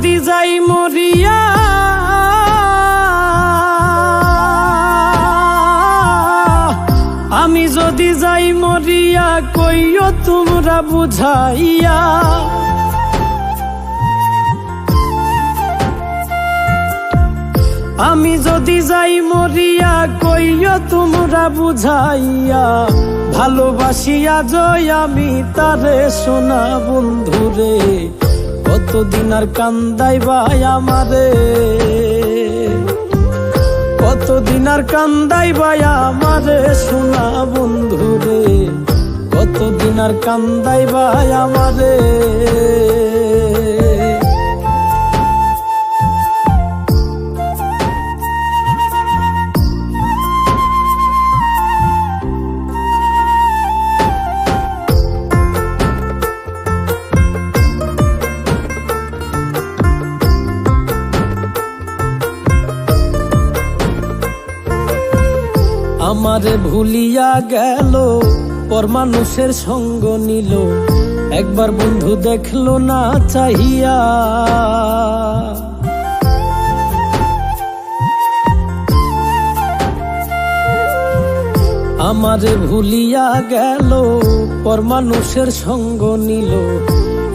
যদি যাই মরিয়া আমি যদি যাই মরিয়া কইও তোমরা বুঝাইয়া আমি যদি যাই মরিয়া কইও তোমরা বুঝাইয়া ভালোবাসিয়া জয় আমি তারে সোনা বন্ধুরে কতদিন আর কান্দাইবাই আমারে কতদিন আর কান্দাইবাই আমারে সোনা বন্ধুরে কতদিন আর কান্দাইবাই আমারে আমারে ভুলিয়া গেল পর মানুষের সঙ্গ নিল একবার বন্ধু দেখলো না চাহিয়া আমারে ভুলিয়া গেল পর মানুষের সঙ্গ নিল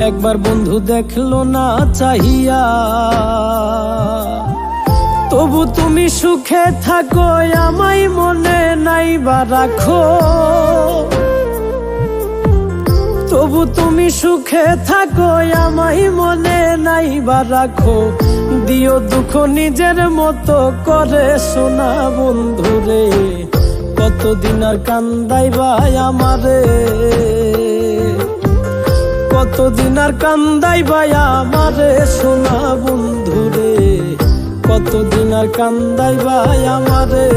একবার বন্ধু দেখলো না চাহিয়া তবু তুমি সুখে থাকো আমায় মনে নাইবা রাখো তবু তুমি সুখে থাকো আমায় মনে নাইবা রাখো দিও দুঃখ নিজের মতো করে সোনা বন্ধুরে কতদিন আর কান্দাইবাই আমারে কতদিন আর কান্দাইবাই আমারে সোনা বন্ধুরে কতদিন আর কান্দাইবাই আমারে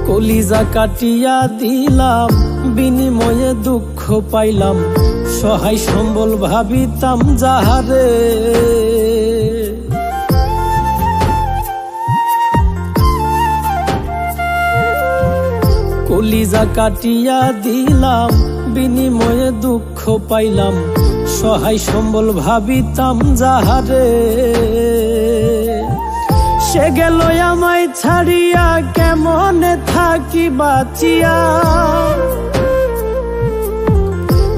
কলিজা কাটিয়া দিলাম বিনিময়ে দুঃখ পাইলাম সহায় সম্বল ভাবিতাম যাহারে কলিজা কাটিয়া দিলাম বিনিময়ে দুঃখ পাইলাম সহায় সম্বল ভাবিতাম যাহারে সে গেল আমায় ছাড়িয়া কেমনে থাকি বাঁচিয়া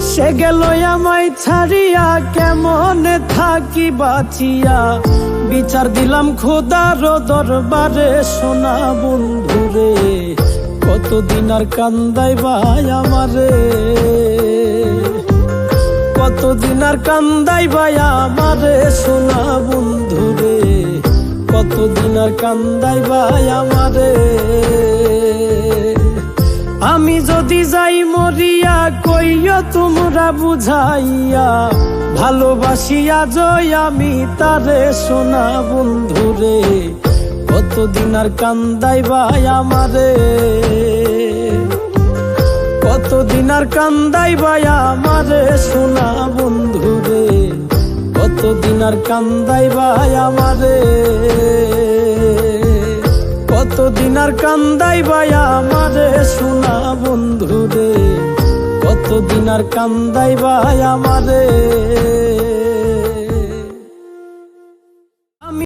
সে গেল আমায় ছাড়িয়া কেমনে থাকি বাঁচিয়া বিচার দিলাম খোদার দরবারে সোনা বন্ধুরে কতদিন আর কান্দাইবাই আমারে কতদিন আর কান্দাইবাই আমারে সোনা বন্ধুরে কতদিন আর কান্দাইবাই আমারে আমি যদি যাই মরিয়া কইও তোমরা বুঝাইয়া ভালোবাসিয়া জয় আমি তারে সোনা বন্ধুরে কতদিন আর কান্দাইবাই আমারে কতদিন আর কান্দাইবাই আমারে সোনা বন্ধুরে কতদিন আর কান্দাইবাই আমারে কতদিন আর কান্দাইবাই আমারে সোনা বন্ধুরে কতদিন আর কান্দাইবাই আমারে।